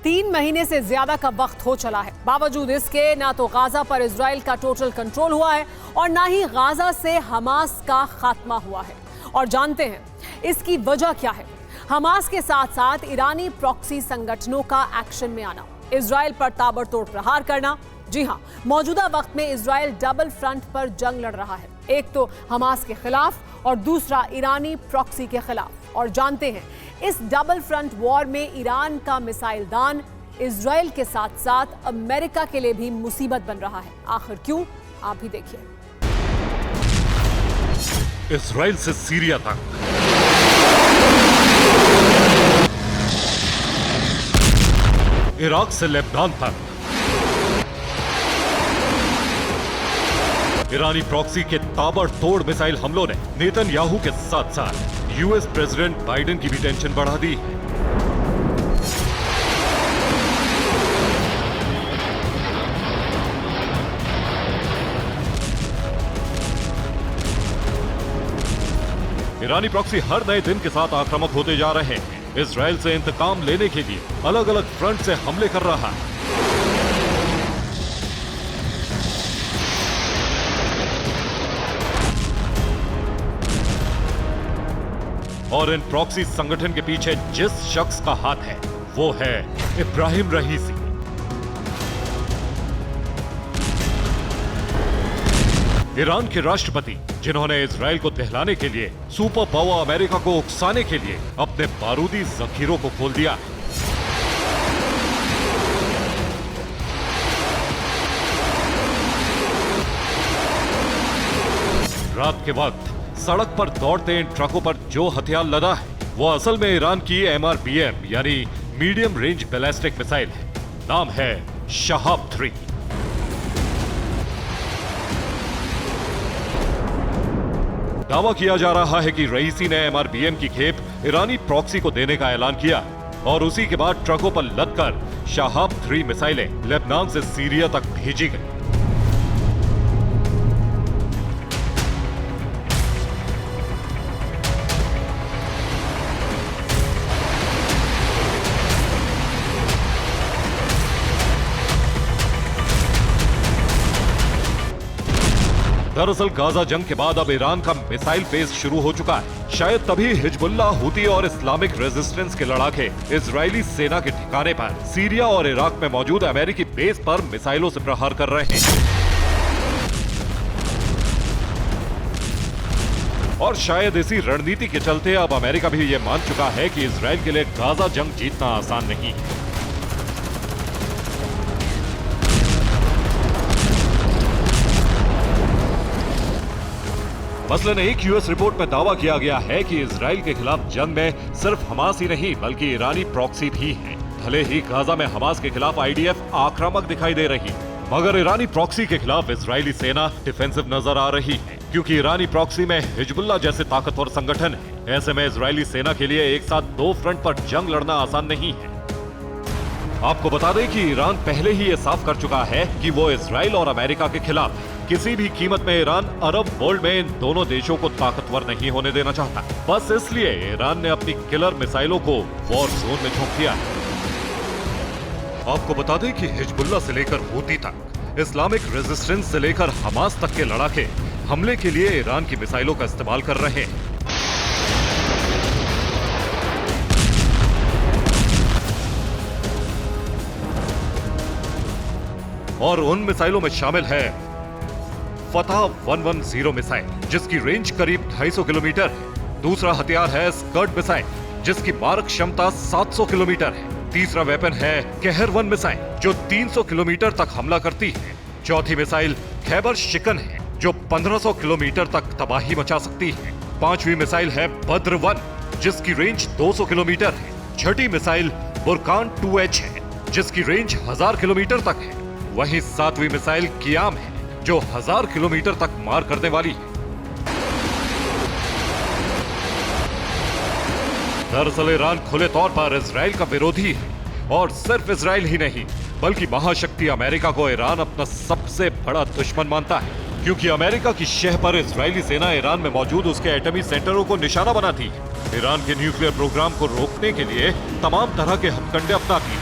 3 महीने से ज्यादा का वक्त हो चला है। बावजूद इसके ना तो गाजा पर इजराइल का टोटल कंट्रोल हुआ है और ना ही गाजा से हमास का खात्मा हुआ है। और जानते हैं इसकी वजह क्या है? हमास के साथ साथ ईरानी प्रॉक्सी संगठनों का एक्शन में आना, इजराइल पर ताबड़तोड़ प्रहार करना। जी हां, मौजूदा वक्त में इजराइल डबल फ्रंट पर जंग लड़ रहा है, एक तो हमास के खिलाफ और दूसरा ईरानी प्रॉक्सी के खिलाफ। और जानते हैं इस डबल फ्रंट वॉर में ईरान का मिसाइल दान इजराइल के साथ साथ अमेरिका के लिए भी मुसीबत बन रहा है। आखिर क्यों, आप भी देखिए। इजराइल से सीरिया तक, इराक से लेबनान तक, ईरानी प्रॉक्सी के ताबड़तोड़ मिसाइल हमलों ने नेतन्याहू के साथ साथ यूएस प्रेसिडेंट बाइडेन की भी टेंशन बढ़ा दी है। ईरानी प्रॉक्सी हर नए दिन के साथ आक्रामक होते जा रहे हैं। इजराइल से इंतकाम लेने के लिए अलग अलग फ्रंट से हमले कर रहा है। और इन प्रॉक्सी संगठन के पीछे जिस शख्स का हाथ है वो है इब्राहिम रईसी। ईरान के राष्ट्रपति जिन्होंने इजराइल को दहलाने के लिए, सुपर पावर अमेरिका को उकसाने के लिए अपने बारूदी जखीरों को खोल दिया। रात के वक्त सड़क पर दौड़ते इन ट्रकों पर जो हथियार लदा है वो असल में ईरान की MRBM यानी मीडियम रेंज बैलिस्टिक मिसाइल है। नाम है शहाब 3। दावा किया जा रहा है कि रईसी ने MRBM की खेप ईरानी प्रॉक्सी को देने का ऐलान किया और उसी के बाद ट्रकों पर लदकर शहाब 3 मिसाइलें लेबनान से सीरिया तक भेजी गई। दरअसल गाजा जंग के बाद अब ईरान का मिसाइल फेज शुरू हो चुका है। शायद तभी हिजबुल्लाह, हुती और इस्लामिक रेजिस्टेंस के लड़ाके इजरायली सेना के ठिकाने पर सीरिया और इराक में मौजूद अमेरिकी बेस पर मिसाइलों से प्रहार कर रहे हैं। और शायद इसी रणनीति के चलते अब अमेरिका भी ये मान चुका है कि इजराइल के लिए गाजा जंग जीतना आसान नहीं है। मसलन एक यूएस रिपोर्ट में दावा किया गया है कि इजराइल के खिलाफ जंग में सिर्फ हमास ही नहीं बल्कि ईरानी प्रॉक्सी भी है। भले ही गाजा में हमास के खिलाफ IDF आक्रामक दिखाई दे रही, मगर ईरानी प्रॉक्सी के खिलाफ इजरायली सेना डिफेंसिव नजर आ रही है, क्योंकि ईरानी प्रॉक्सी में हिजबुल्लाह जैसे ताकतवर संगठन है। ऐसे में इजरायली सेना के लिए एक साथ 2 फ्रंट पर जंग लड़ना आसान नहीं है। आपको बता दें कि ईरान पहले ही ये साफ कर चुका है कि वो इजराइल और अमेरिका के खिलाफ है। किसी भी कीमत में ईरान अरब वर्ल्ड में इन दोनों देशों को ताकतवर नहीं होने देना चाहता। बस इसलिए ईरान ने अपनी किलर मिसाइलों को वॉर जोन में झोंक दिया। आपको बता दें कि हिजबुल्लाह से लेकर हुती तक, इस्लामिक रेजिस्टेंस से लेकर हमास तक के लड़ाके हमले के लिए ईरान की मिसाइलों का इस्तेमाल कर रहे हैं। और उन मिसाइलों में शामिल है फतह 110 मिसाइल, जिसकी रेंज करीब 250 किलोमीटर है। दूसरा हथियार है स्कर्ट मिसाइल, जिसकी मारक क्षमता 700 किलोमीटर है। तीसरा वेपन है कहर 1 मिसाइल, जो 300 किलोमीटर तक हमला करती है। चौथी मिसाइल खैबर शिकन है, जो 1500 किलोमीटर तक तबाही मचा सकती है। पांचवी मिसाइल है बद्र 1, जिसकी रेंज 200 किलोमीटर है। छठी मिसाइल बुरकान 2H है, जिसकी रेंज 1000 किलोमीटर तक है। वहीं सातवीं मिसाइल कियाम है, जो 1000 किलोमीटर तक मार करने वाली है। दरअसल ईरान खुले तौर पर इजराइल का विरोधी है, और सिर्फ इजराइल ही नहीं बल्कि महाशक्ति अमेरिका को ईरान अपना सबसे बड़ा दुश्मन मानता है, क्योंकि अमेरिका की शह पर इजरायली सेना ईरान में मौजूद उसके एटमी सेंटरों को निशाना बनाती है। ईरान के न्यूक्लियर प्रोग्राम को रोकने के लिए तमाम तरह के हथकंडे अपनाती है।